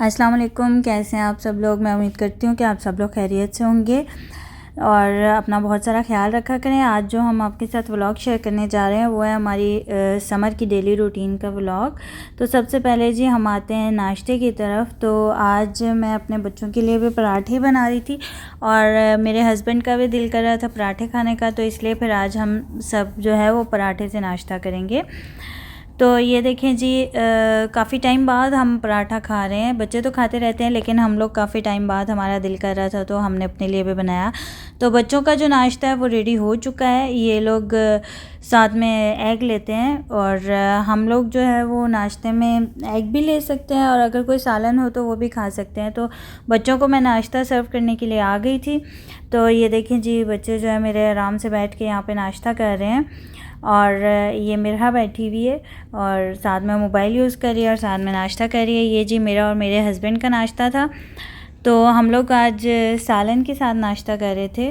अस्सलाम वालेकुम। कैसे हैं आप सब लोग। मैं उम्मीद करती हूँ कि आप सब लोग खैरियत से होंगे और अपना बहुत सारा ख्याल रखा करें। आज जो हम आपके साथ व्लॉग शेयर करने जा रहे हैं वो है हमारी समर की डेली रूटीन का व्लॉग। तो सबसे पहले जी हम आते हैं नाश्ते की तरफ। तो आज मैं अपने बच्चों के लिए भी पराठे बना रही थी और मेरे हस्बैंड का भी दिल कर रहा था पराठे खाने का, तो इसलिए फिर आज हम सब जो है वो पराठे से नाश्ता करेंगे। तो ये देखें जी, काफ़ी टाइम बाद हम पराठा खा रहे हैं। बच्चे तो खाते रहते हैं लेकिन हम लोग काफ़ी टाइम बाद हमारा दिल कर रहा था तो हमने अपने लिए भी बनाया। तो बच्चों का जो नाश्ता है वो रेडी हो चुका है। ये लोग साथ में एग लेते हैं और हम लोग जो है वो नाश्ते में एग भी ले सकते हैं और अगर कोई सालन हो तो वो भी खा सकते हैं। तो बच्चों को मैं नाश्ता सर्व करने के लिए आ गई थी। तो ये देखें जी, बच्चे जो है मेरे आराम से बैठ के यहाँ पे नाश्ता कर रहे हैं और ये मिरहा बैठी हुई है और साथ में मोबाइल यूज़ कर रही है और साथ में नाश्ता कर रही है। ये जी मेरा और मेरे हस्बैंड का नाश्ता था। तो हम लोग आज सालन के साथ नाश्ता कर रहे थे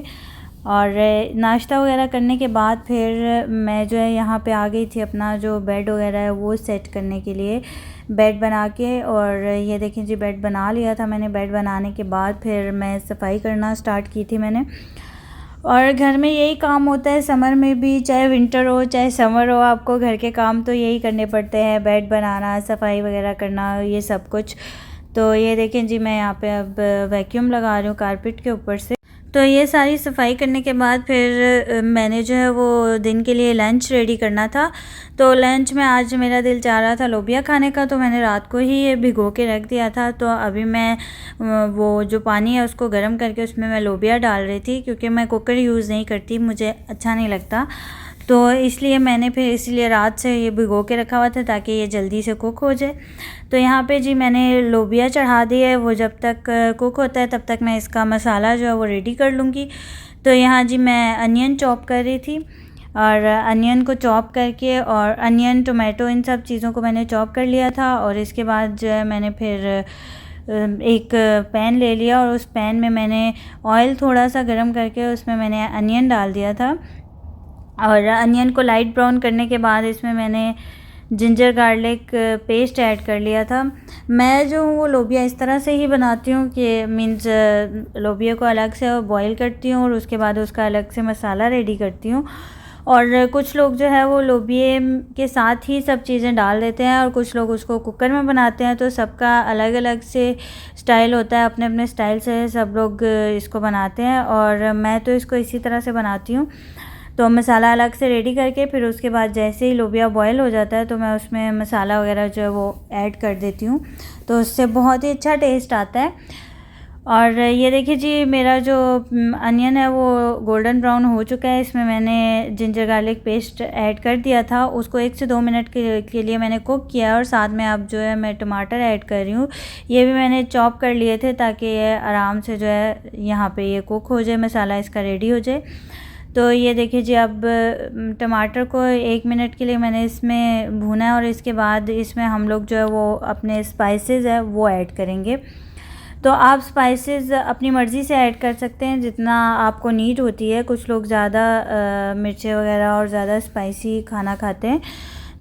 और नाश्ता वगैरह करने के बाद फिर मैं जो है यहाँ पे आ गई थी अपना जो बेड वगैरह है वो सेट करने के लिए, बेड बना के। और ये देखें जी, बेड बना लिया था मैंने। बेड बनाने के बाद फिर मैं सफाई करना स्टार्ट की थी मैंने। और घर में यही काम होता है समर में भी, चाहे विंटर हो चाहे समर हो, आपको घर के काम तो यही करने पड़ते हैं, बेड बनाना, सफाई वगैरह करना, ये सब कुछ। तो ये देखें जी, मैं यहाँ पे अब वैक्यूम लगा रही हूँ कारपेट के ऊपर से। तो ये सारी सफाई करने के बाद फिर मैंने जो है वो दिन के लिए लंच रेडी करना था। तो लंच में आज मेरा दिल चाह रहा था लोबिया खाने का, तो मैंने रात को ही ये भिगो के रख दिया था। तो अभी मैं वो जो पानी है उसको गर्म करके उसमें मैं लोबिया डाल रही थी, क्योंकि मैं कुकर यूज़ नहीं करती, मुझे अच्छा नहीं लगता। तो इसलिए मैंने फिर इसीलिए रात से ये भिगो के रखा हुआ था ताकि ये जल्दी से कुक हो जाए। तो यहाँ पे जी मैंने लोबिया चढ़ा दी है, वो जब तक कुक होता है तब तक मैं इसका मसाला जो है वो रेडी कर लूँगी। तो यहाँ जी मैं अनियन चॉप कर रही थी और अनियन को चॉप करके और अनियन टोमेटो इन सब चीज़ों को मैंने चॉप कर लिया था। और इसके बाद जो है मैंने फिर एक पैन ले लिया और उस पैन में मैंने ऑयल थोड़ा सा गर्म करके उसमें मैंने अनियन डाल दिया था। और अनियन को लाइट ब्राउन करने के बाद इसमें मैंने जिंजर गार्लिक पेस्ट ऐड कर लिया था। मैं जो हूँ वो लोबिया इस तरह से ही बनाती हूँ कि मीन्स लोबिया को अलग से बॉईल करती हूँ और उसके बाद उसका अलग से मसाला रेडी करती हूँ। और कुछ लोग जो है वो लोबिये के साथ ही सब चीज़ें डाल देते हैं और कुछ लोग उसको कुकर में बनाते हैं। तो सबका अलग अलग से स्टाइल होता है, अपने अपने स्टाइल से सब लोग इसको बनाते हैं और मैं तो इसको इसी तरह से बनाती हूँ। तो मसाला अलग से रेडी करके फिर उसके बाद जैसे ही लोबिया बॉयल हो जाता है तो मैं उसमें मसाला वगैरह जो है वो ऐड कर देती हूँ, तो उससे बहुत ही अच्छा टेस्ट आता है। और ये देखिए जी, मेरा जो अनियन है वो गोल्डन ब्राउन हो चुका है। इसमें मैंने जिंजर गार्लिक पेस्ट ऐड कर दिया था, उसको 1 से 2 मिनट के लिए मैंने कुक किया। और साथ में अब जो है मैं टमाटर ऐड कर रही हूँ, ये भी मैंने चॉप कर लिए थे ताकि ये आराम से जो है यहाँ पे ये कुक हो जाए, मसाला इसका रेडी हो जाए। तो ये देखिए जी, अब टमाटर को 1 मिनट के लिए मैंने इसमें भूना है और इसके बाद इसमें हम लोग जो है वो अपने स्पाइसेस है वो ऐड करेंगे। तो आप स्पाइसेस अपनी मर्ज़ी से ऐड कर सकते हैं जितना आपको नीड होती है। कुछ लोग ज़्यादा मिर्चें वगैरह और ज़्यादा स्पाइसी खाना खाते हैं,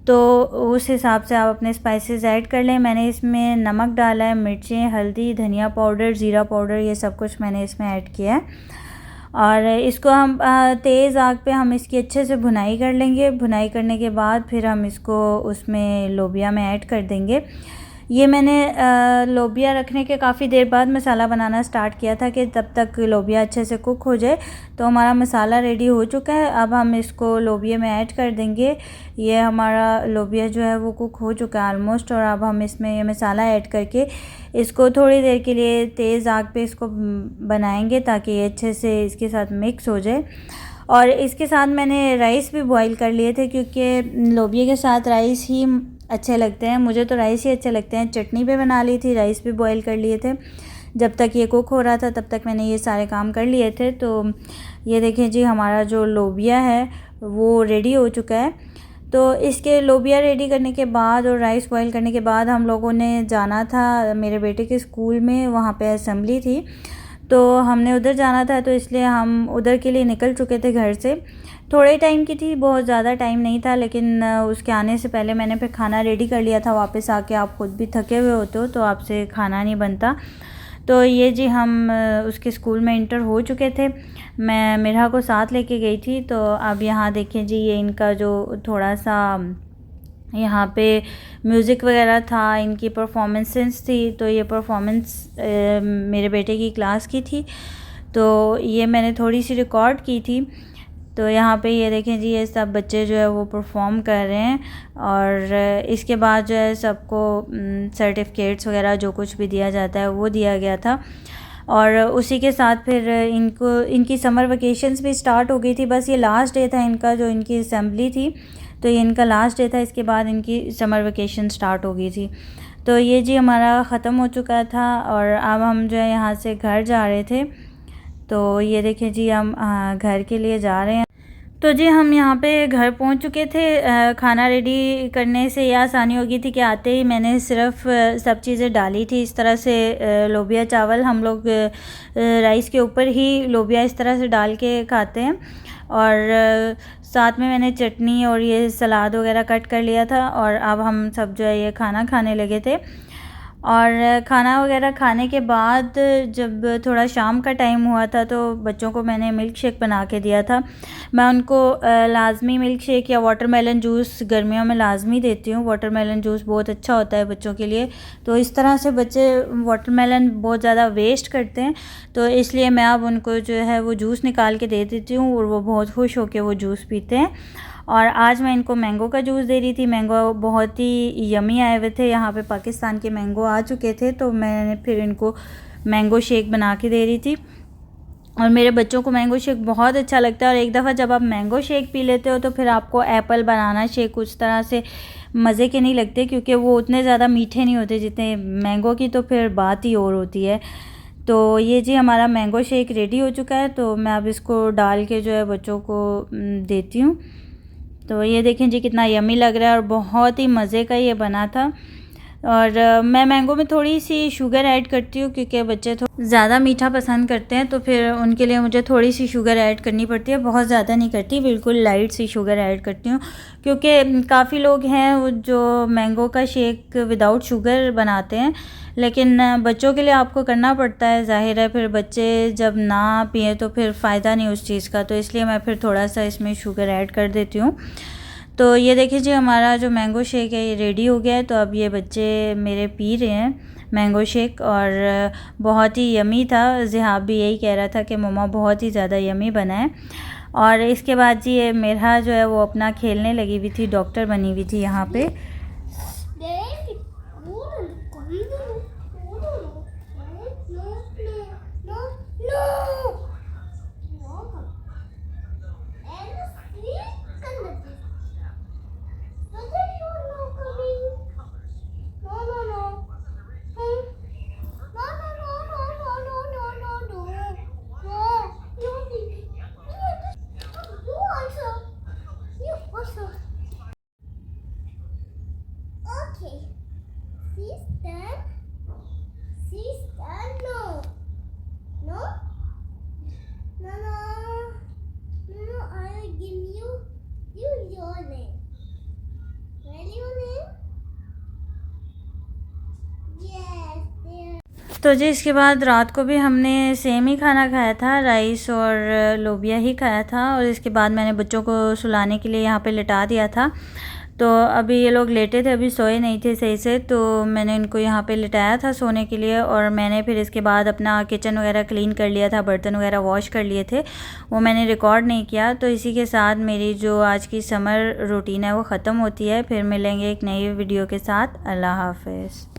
तो उस हिसाब से आप अपने स्पाइसेस ऐड कर लें। मैंने इसमें नमक डाला है, मिर्चें, हल्दी, धनिया पाउडर, ज़ीरा पाउडर, ये सब कुछ मैंने इसमें ऐड किया है। और इसको हम तेज़ आग पे हम इसकी अच्छे से भुनाई कर लेंगे। भुनाई करने के बाद फिर हम इसको उसमें लोबिया में ऐड कर देंगे। ये मैंने लोबिया रखने के काफ़ी देर बाद मसाला बनाना स्टार्ट किया था कि तब तक लोबिया अच्छे से कुक हो जाए। तो हमारा मसाला रेडी हो चुका है, अब हम इसको लोबिया में ऐड कर देंगे। ये हमारा लोबिया जो है वो कुक हो चुका है ऑलमोस्ट। और अब हम इसमें ये मसाला ऐड करके इसको थोड़ी देर के लिए तेज़ आग पे इसको बनाएंगे ताकि ये अच्छे से इसके साथ मिक्स हो जाए। और इसके साथ मैंने राइस भी बॉईल कर लिए थे, क्योंकि लोबिया के साथ राइस ही अच्छे लगते हैं। मुझे तो राइस ही अच्छे लगते हैं। चटनी भी बना ली थी, राइस भी बॉईल कर लिए थे। जब तक ये कुक हो रहा था तब तक मैंने ये सारे काम कर लिए थे। तो ये देखें जी, हमारा जो लोबिया है वो रेडी हो चुका है। तो इसके लोबिया रेडी करने के बाद और राइस बॉईल करने के बाद हम लोगों ने जाना था मेरे बेटे के स्कूल में, वहाँ पे असेंबली थी। तो हमने उधर जाना था, तो इसलिए हम उधर के लिए निकल चुके थे घर से। थोड़े टाइम की थी, बहुत ज़्यादा टाइम नहीं था, लेकिन उसके आने से पहले मैंने फिर खाना रेडी कर लिया था। वापस आके आप खुद भी थके हुए होते हो तो आपसे खाना नहीं बनता। तो ये जी हम उसके स्कूल में इंटर हो चुके थे। मैं मिरहा को साथ लेके गई थी। तो अब यहाँ देखिए जी, ये इनका जो थोड़ा सा यहाँ पे म्यूज़िक वगैरह था, इनकी परफॉर्मेंसेस थी। तो ये परफॉर्मेंस मेरे बेटे की क्लास की थी, तो ये मैंने थोड़ी सी रिकॉर्ड की थी। तो यहाँ पे ये देखें जी, ये सब बच्चे जो है वो परफॉर्म कर रहे हैं। और इसके बाद जो है सबको सर्टिफिकेट्स वगैरह जो कुछ भी दिया जाता है वो दिया गया था। और उसी के साथ फिर इनकी समर वेकेशंस भी स्टार्ट हो गई थी। बस ये लास्ट डे था इनका, जो इनकी असेंबली थी, तो ये इनका लास्ट डे था। इसके बाद इनकी समर वेकेशन स्टार्ट हो गई थी। तो ये जी हमारा ख़त्म हो चुका था और अब हम जो है यहाँ से घर जा रहे थे। तो ये देखें जी, हम घर के लिए जा रहे हैं। तो जी हम यहाँ पे घर पहुँच चुके थे। खाना रेडी करने से ये आसानी हो गई थी कि आते ही मैंने सिर्फ सब चीज़ें डाली थी। इस तरह से लोबिया चावल हम लोग राइस के ऊपर ही लोबिया इस तरह से डाल के खाते हैं। और साथ में मैंने चटनी और ये सलाद वगैरह कट कर लिया था। और अब हम सब जो है ये खाना खाने लगे थे। और खाना वगैरह खाने के बाद जब थोड़ा शाम का टाइम हुआ था, तो बच्चों को मैंने मिल्क शेक बना के दिया था। मैं उनको लाजमी मिल्क शेक या वाटरमेलन जूस गर्मियों में लाजमी देती हूँ। वाटरमेलन जूस बहुत अच्छा होता है बच्चों के लिए। तो इस तरह से बच्चे वाटरमेलन बहुत ज़्यादा वेस्ट करते हैं, तो इसलिए मैं अब उनको जो है वो जूस निकाल के दे देती हूँ और वो बहुत खुश होकर वो जूस पीते हैं। और आज मैं इनको मैंगो का जूस दे रही थी। मैंगो बहुत ही यमी आए हुए थे, यहाँ पे पाकिस्तान के मैंगो आ चुके थे, तो मैंने फिर इनको मैंगो शेक बना के दे रही थी। और मेरे बच्चों को मैंगो शेक बहुत अच्छा लगता है। और एक दफ़ा जब आप मैंगो शेक पी लेते हो तो फिर आपको एप्पल बनाना शेक उस तरह से मज़े के नहीं लगते, क्योंकि वो उतने ज़्यादा मीठे नहीं होते जितने मैंगो की, तो फिर बात ही और होती है। तो ये जी हमारा मैंगो शेक रेडी हो चुका है। तो मैं अब इसको डाल के जो है बच्चों को देती हूँ। तो ये देखें जी कितना यमी लग रहा है और बहुत ही मज़े का ये बना था। और मैं मैंगो में थोड़ी सी शुगर ऐड करती हूँ, क्योंकि बच्चे ज़्यादा मीठा पसंद करते हैं, तो फिर उनके लिए मुझे थोड़ी सी शुगर ऐड करनी पड़ती है। बहुत ज़्यादा नहीं करती, बिल्कुल लाइट सी शुगर ऐड करती हूँ, क्योंकि काफ़ी लोग हैं जो मैंगो का शेक विदाउट शुगर बनाते हैं, लेकिन बच्चों के लिए आपको करना पड़ता है। ज़ाहिर है फिर बच्चे जब ना पिए तो फिर फ़ायदा नहीं उस चीज़ का, तो इसलिए मैं फिर थोड़ा सा इसमें शुगर ऐड कर देती हूँ। तो ये देखिए जी हमारा जो मैंगो शेक है ये रेडी हो गया है। तो अब ये बच्चे मेरे पी रहे हैं मैंगो शेक, और बहुत ही यमी था। ज़िहाब भी यही कह रहा था कि मम्मा बहुत ही ज़्यादा यमी बना है। और इसके बाद जी ये मिरहा जो है वो अपना खेलने लगी हुई थी, डॉक्टर बनी हुई थी यहाँ पे। तो जी इसके बाद रात को भी हमने सेम ही खाना खाया था, राइस और लोबिया ही खाया था। और इसके बाद मैंने बच्चों को सुलाने के लिए यहाँ पे लिटा दिया था। तो अभी ये लोग लेटे थे, अभी सोए नहीं थे सही से, तो मैंने इनको यहाँ पे लिटाया था सोने के लिए। और मैंने फिर इसके बाद अपना किचन वगैरह क्लीन कर लिया था, बर्तन वगैरह वॉश कर लिए थे, वो मैंने रिकॉर्ड नहीं किया। तो इसी के साथ मेरी जो आज की समर रूटीन है वो ख़त्म होती है। फिर मिलेंगे एक नई वीडियो के साथ। अल्लाह हाफ़िज़।